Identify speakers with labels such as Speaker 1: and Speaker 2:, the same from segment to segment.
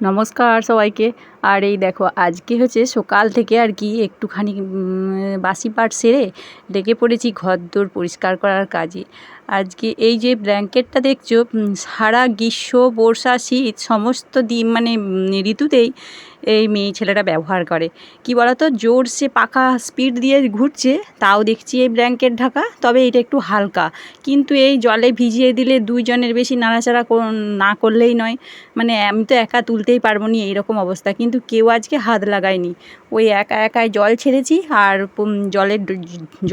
Speaker 1: নমস্কার সবাইকে। আর এই দেখো আজকে হচ্ছে সকাল থেকে আর কি একটুখানি বাসি পাট সেরে লেগে পড়েছি ঘরদোর পরিষ্কার করার কাজে। আজকে এই যে ব্ল্যাঙ্কেটটা দেখছো, সারা গ্রীষ্ম বর্ষা শীত সমস্ত দিন মানে ঋতুতেই এই মেয়ে ছেলেটা ব্যবহার করে। কি বলতো, জোরসে পাখা স্পিড দিয়ে ঘুরছে তাও দেখছি এই ব্ল্যাঙ্কেট ঢাকা, তবে এটা একটু হালকা, কিন্তু এই জলে ভিজিয়ে দিলে দুইজনের বেশি নাড়াচাড়া না করলেই নয়। মানে আমি তো একা তুলতেই পারবো না, এইরকম অবস্থা, কিন্তু কেউ আজকে হাত লাগায়নি। ওই একা একাই জল ছেড়েছি আর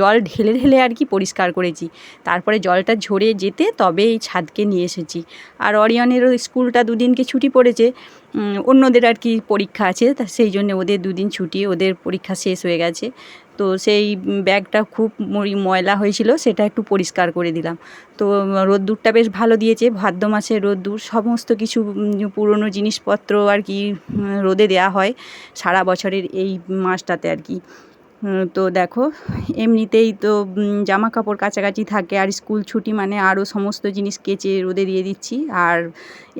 Speaker 1: জল ঢেলে ঢেলে আর কি পরিষ্কার করেছি। তারপরে জলটা ঝরে যেতে তবে এই ছাদকে নিয়ে এসেছি। আর অরিয়নেরও স্কুলটা দুদিনকে ছুটি পড়েছে, অন্যদের আর কি পরীক্ষা আছে, তা সেই জন্য ওদের দুদিন ছুটি, ওদের পরীক্ষা শেষ হয়ে গেছে। তো সেই ব্যাগটা খুব ময়লা হয়েছিল, সেটা একটু পরিষ্কার করে দিলাম। তো রোদ্দুরটা বেশ ভালো দিয়েছে, ভাদ্র মাসের রোদ্দুর, সমস্ত কিছু পুরনো জিনিসপত্র আর কি রোদে দেওয়া হয় সারা বছরের এই মাসটাতে আর কি। তো দেখো এমনিতেই তো জামা কাপড় কাছাকাছি থাকে, আর স্কুল ছুটি মানে আরও সমস্ত জিনিস কেচে রোদে দিয়ে দিচ্ছি। আর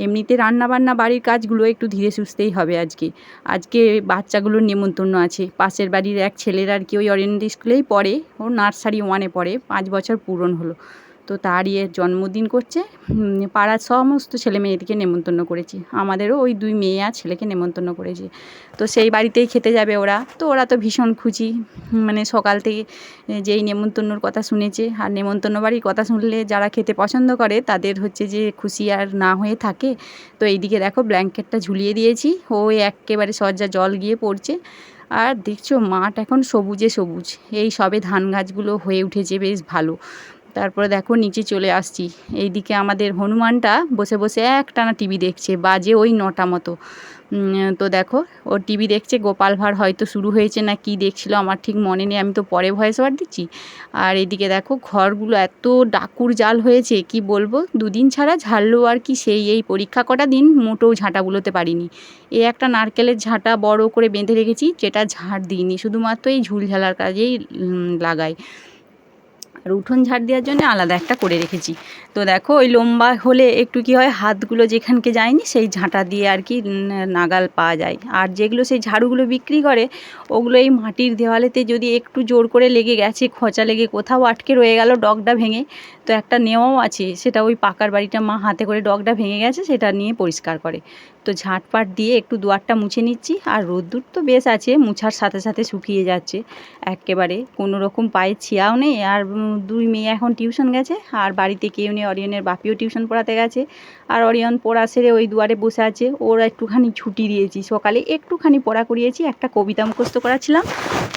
Speaker 1: এমনিতে রান্নাবান্না বাড়ির কাজগুলো একটু ধীরে সুস্থেই হবে আজকে। আজকে বাচ্চাগুলোর নেমন্তন্ন আছে, পাশের বাড়ির এক ছেলের আর কি ওই অরিয়েন্টাল স্কুলেই পড়ে, ও নার্সারি 1-এ পড়ে, 5 বছর পূরণ হলো। তো তারই জন্মদিন করছে, পাড়ার সমস্ত ছেলে মেয়েদেরকে নেমন্তন্ন করেছি, আমাদেরও ওই 2 মেয়ে আর ছেলেকে নেমন্তন্ন করেছি। তো সেই বাড়িতেই খেতে যাবে ওরা, তো ওরা তো ভীষণ খুশি। মানে সকাল থেকে যেই নেমন্তন্নর কথা শুনেছে, আর নেমন্তন্ন বাড়ির কথা শুনলে যারা খেতে পছন্দ করে তাদের হচ্ছে যে খুশি আর না হয়ে থাকে। তো এইদিকে দেখো ব্ল্যাঙ্কেটটা ঝুলিয়ে দিয়েছি, ও একেবারে সজ্জা জল গিয়ে পড়ছে। আর দেখছো মাঠ এখন সবুজে সবুজ, এই সবে ধান গাছগুলো হয়ে উঠেছে বেশ ভালো। তারপরে দেখো নিচে চলে আসছি, এইদিকে আমাদের হনুমানটা বসে বসে একটানা টিভি দেখছে, বাজে ওই 9টা মতো। তো দেখো ও টিভি দেখছে, গোপাল ভাঁড় হয়তো শুরু হয়েছে না কি দেখছিল, আমার ঠিক মনে নেই, আমি তো পরে ভয়েস ওভার দিচ্ছি। আর এদিকে দেখো ঘরগুলো এত ডাকুর জাল হয়েছে কি বলবো, 2 দিন ছাড়া ঝাড়লেও আর কি সেই এই পরীক্ষা কটা দিন মোটেও ঝাঁটা বুলোতে পারিনি। এই একটা নারকেলের ঝাঁটা বড় করে বেঁধে রেখেছি, যেটা ঝাড় দিইনি, শুধুমাত্র এই ঝুল ঝালার কাজেই লাগাই। আর উঠোন ঝাড় দেওয়ার জন্য আলাদা একটা করে রেখেছি। তো দেখো ওই লম্বা হলে একটু কি হয়, হাতগুলো যেখানকে যায়নি সেই ঝাঁটা দিয়ে আর কি নাগাল পাওয়া যায়। আর যেগুলো সেই ঝাড়ুগুলো বিক্রি করে, ওগুলো এই মাটির দেওয়ালেতে যদি একটু জোর করে লেগে গেছে, খোঁচা লেগে কোথাও আটকে রয়ে গেল ডগটা ভেঙে, তো একটা নেওয়াও আছে, সেটা ওই পাকার বাড়িটা মা হাতে করে ডগটা ভেঙে গেছে সেটা নিয়ে পরিষ্কার করে। তো ঝাঁটপাট দিয়ে একটু দুয়ারটা মুছে নিচ্ছি। আর রোদ্দুর তো বেশ আছে, মুছার সাথে সাথে শুকিয়ে যাচ্ছে একেবারে, কোনো রকম পায়ে ছিয়াও নেই। আর 2 মেয়ে এখন টিউশন গেছে, আর বাড়িতে কেউ নেই, অরিয়নের বাপিও টিউশন পড়াতে গেছে। আর অরিয়ন পড়া সেরে ওই দুয়ারে বসে আছে, ওর একটুখানি ছুটি দিয়েছি, সকালে একটুখানি পড়া করিয়েছি, একটা কবিতা মুখস্থ করাছিলাম,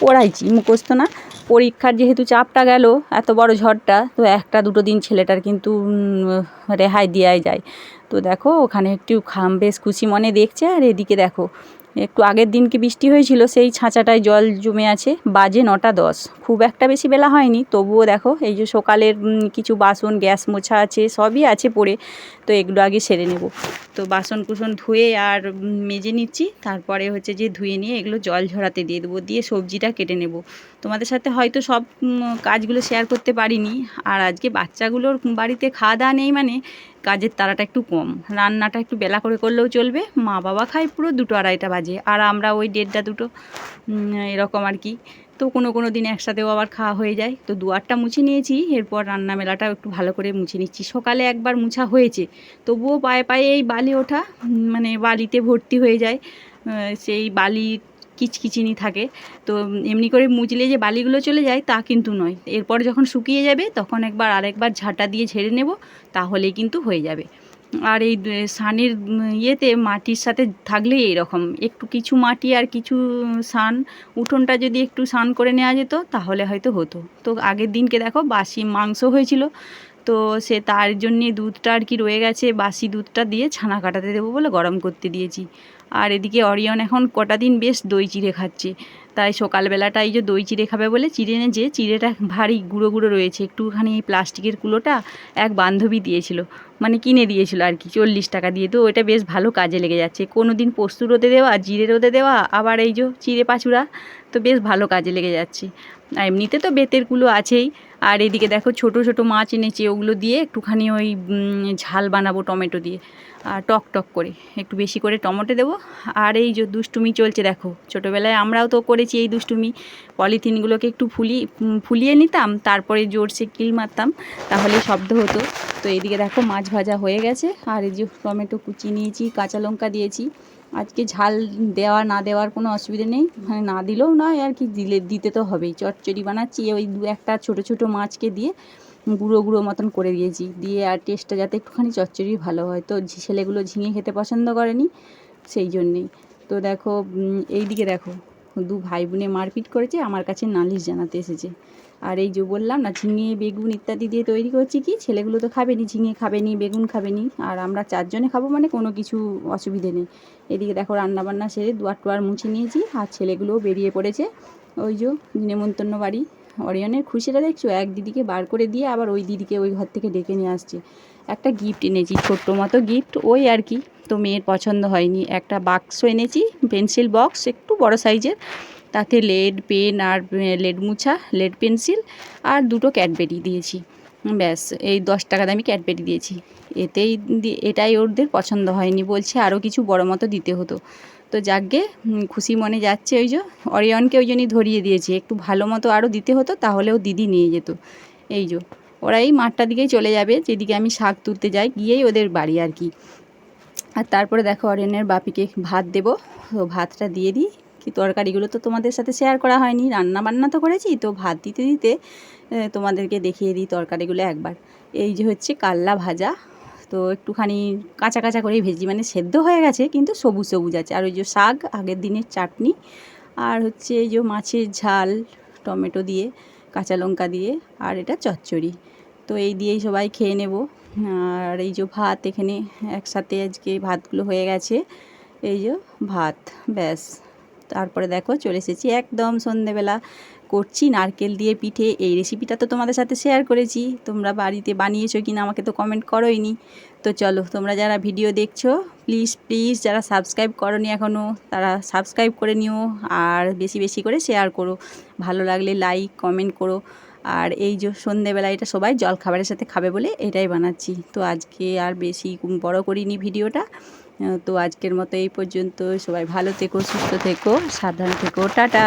Speaker 1: পড়াইছি, মুখস্থ না। পরীক্ষার যেহেতু চাপটা গেল, এত বড় ঝড়টা, তো 1-2 দিন ছেলেটার কিন্তু রেহাই দেওয়াই যায়। তো দেখো ওখানে একটু বেশ খুশি মনে দেখছে। আর এদিকে দেখো একটু আগের দিনকে বৃষ্টি হয়েছিল, সেই ছাঁচাটায় জল জমে আছে, বাজে 9টা 10, খুব একটা বেশি বেলা হয়নি, তবুও দেখো এই যে সকালের কিছু বাসন, গ্যাস মোছা আছে, সবই আছে পড়ে, তো এগুলো আগে সেরে নেব। তো বাসন কুসন ধুয়ে আর মেজে নিচ্ছি, তারপরে হচ্ছে যে ধুয়ে নিয়ে এগুলো জল ঝরাতে দিয়ে দেবো, দিয়ে সবজিটা কেটে নেব। তোমাদের সাথে হয়তো সব কাজগুলো শেয়ার করতে পারিনি। আর আজকে বাচ্চাগুলোর বাড়িতে খাওয়া দাওয়া নেই, মানে কাজের তাড়াটা একটু কম, রান্নাটা একটু বেলা করে করলেও চলবে, মা বাবা খায় পুরো 2-2:30টা বাজে, আর আমরা ওই 1:30-2 এরকম আর কি। তো কোনো দিন একসাথেও আবার খাওয়া হয়ে যায়। তো দুয়ারটা মুছে নিয়েছি, এরপর রান্না মেলাটাও একটু ভালো করে মুছে নিচ্ছি। সকালে একবার মুছা হয়েছে, তবুও পায়ে পায়ে এই বালি ওঠা, মানে বালিতে ভর্তি হয়ে যায়, সেই বালি কিচকিচিনি থাকে। তো এমনি করে মুছলে যে বালিগুলো চলে যায় তা কিন্তু নয়, এরপর যখন শুকিয়ে যাবে তখন আরেকবার ঝাঁটা দিয়ে ঝেড়ে নেব, তাহলেই কিন্তু হয়ে যাবে। আর এই সানের ইয়েতে মাটির সাথে থাকলেই এরকম, একটু কিছু মাটি আর কিছু সান, উঠোনটা যদি একটু সান করে নেওয়া যেত তাহলে হয়তো হতো। তো আগের দিনকে দেখো বাসি মাংস হয়েছিল, তো সে তার জন্যে দুধটা আর কি রয়ে গেছে, বাসি দুধটা দিয়ে ছানা কাটাতে দেবো বলে গরম করতে দিয়েছি। আর এদিকে অরিয়ন এখন কটা দিন বেশ দই চিড়ে খাচ্ছে, তাই সকালবেলাটা এই যে দই চিড়ে খাবে বলে চিড়ে এনেছে, চিড়েটা ভারী গুঁড়ো গুঁড়ো রয়েছে, একটুখানি এই প্লাস্টিকের কুলোটা এক বান্ধবী দিয়েছিল, মানে কিনে দিয়েছিল আর কি 40 টাকা দিয়ে। তো ওইটা বেশ ভালো কাজে লেগে যাচ্ছে, কোনো দিন পোস্ত রোদে দেওয়া, জিরে রোদে দেওয়া, আবার এই যে চিড়ে পাচুড়া, তো বেশ ভালো কাজে লেগে যাচ্ছে। আর এমনিতে তো বেতের কুলো আছেই। আর এদিকে দেখো ছোট ছোট মাছ এনেছে, ওগুলো দিয়ে একটুখানি ওই ঝাল বানাবো টমেটো দিয়ে। আর টক টক করে একটু বেশি করে টমেটো দেবো। আর এই যে দুষ্টুমি চলছে দেখো, ছোটোবেলায় আমরাও তো করেছি এই দুষ্টুমি, পলিথিনগুলোকে একটু ফুলিয়ে নিতাম, তারপরে জোরসে কিল মারতাম, তাহলে শব্দ হতো। তো এইদিকে দেখো মাছ ভাজা হয়ে গেছে, আর এই যে টমেটো কুচি নিয়েছি, কাঁচা লঙ্কা দিয়েছি। আজকে ঝাল দেওয়া না দেওয়ার কোনো অসুবিধা নেই, মানে না দিলেও নয় আর কি, দিতে তো হবেই। চচ্চড়ি বানাচ্ছি, ওই 2-1টা ছোটো ছোটো মাছকে দিয়ে গুঁড়ো গুঁড়ো মতন করে দিয়েছি, দিয়ে আর টেস্টটা যাতে একটুখানি চচ্চড়ি ভালো হয়। তো ছেলেগুলো ঝিঙে খেতে পছন্দ করেনি, সেই জন্যেই। তো দেখো এই দিকে দেখো 2 ভাই বোনে মারপিট করেছে, আমার কাছে নালিশ জানাতে এসেছে। আর এই যে বললাম না, ঝিঙে বেগুন ইত্যাদি দিয়ে তৈরি করছি, কি ছেলেগুলো তো খাবেনি, ঝিঙে খাবেনি, বেগুন খাবেনি, আর আমরা 4 জনে খাবো, মানে কোনো কিছু অসুবিধে নেই। এদিকে দেখো রান্নাবান্না সেরে দুয়ার টুয়ার মুছে নিয়েছি, আর ছেলেগুলোও বেরিয়ে পড়েছে। ওই যে নেমন্তন্ন বাড়ি, অরিয়নের খুশিটা দেখছো, এক দিদিকে বার করে দিয়ে আবার ওই দিদিকে ওই ঘর থেকে ডেকে নিয়ে আসছে। একটা গিফট এনেছি, ছোট্ট মতো গিফট, ওই আর কি। তো মেয়ের পছন্দ হয়নি, একটা বাক্স এনেছি, পেন্সিল বক্স একটু বড় সাইজের, তাতে লেড পেন আর লেড মুছা, লেড পেন্সিল আর 2টো ক্যাডবেরি দিয়েছি। ব্যাস, এই 10 টাকা দামি ক্যাডবেরি দিয়েছি। এটাই ওদের পছন্দ হয়নি, বলছে আরও কিছু বড় মতো দিতে হতো। তো যাকগে, খুশি মনে যাচ্ছে। ওই যে অরিয়নকে ওই জন্যই ধরিয়ে দিয়েছি, একটু ভালো মতো আরও দিতে হতো, তাহলেও দিদি নিয়ে যেত। এই যে ওরা এই মাঠটার দিকেই চলে যাবে, যেদিকে আমি শাক তুলতে যাই, গিয়েই ওদের বাড়ি আর কি। আর তারপরে দেখো অরিয়নের বাপিকে ভাত দেবো, তো ভাতটা দিয়ে দিই। কি তরকারিগুলো তো তোমাদের সাথে শেয়ার করা হয়নি, রান্না বান্না তো করেছি, তো ভাত দিতে দিতে তোমাদেরকে দেখিয়ে দিই তরকারিগুলো একবার। এই যে হচ্ছে কাল্লা ভাজা, তো একটুখানি কাঁচা কাঁচা করেই ভেজি, মানে সেদ্ধ হয়ে গেছে কিন্তু সবুজ সবুজ আছে। আর ওই যে শাক, আগের দিনের চাটনি, আর হচ্ছে এই যে মাছের ঝাল টমেটো দিয়ে, কাঁচা লঙ্কা দিয়ে, আর এটা চচ্চড়ি। তো এই দিয়েই সবাই খেয়ে নেব। আর এই যে ভাত, এখানে একসাথে আজকে ভাতগুলো হয়ে গেছে। এই যে ভাত, ব্যাস। তারপরে দেখো চলে এসেছি একদম সন্ধেবেলা, করছি নারকেল দিয়ে পিঠে। এই রেসিপিটা তো তোমাদের সাথে শেয়ার করেছি, তোমরা বাড়িতে বানিয়েছো কিনা আমাকে তো কমেন্ট করোইনি। তো চলো, তোমরা যারা ভিডিও দেখছো প্লিজ প্লিজ, যারা সাবস্ক্রাইব করোনি এখনও, তারা সাবস্ক্রাইব করে নিও, আর বেশি বেশি করে শেয়ার করো, ভালো লাগলে লাইক কমেন্ট করো। আর এই যে সন্ধেবেলা এটা সবাই জলখাবারের সাথে খাবে বলে এটাই বানাচ্ছি। তো আজকে আর বেশি বড় করিনি ভিডিওটা। তো আজকের মতো এই পর্যন্ত। সবাই ভালো থেকো, সুস্থ থেকো, সাবধানে থেকো, টাটা।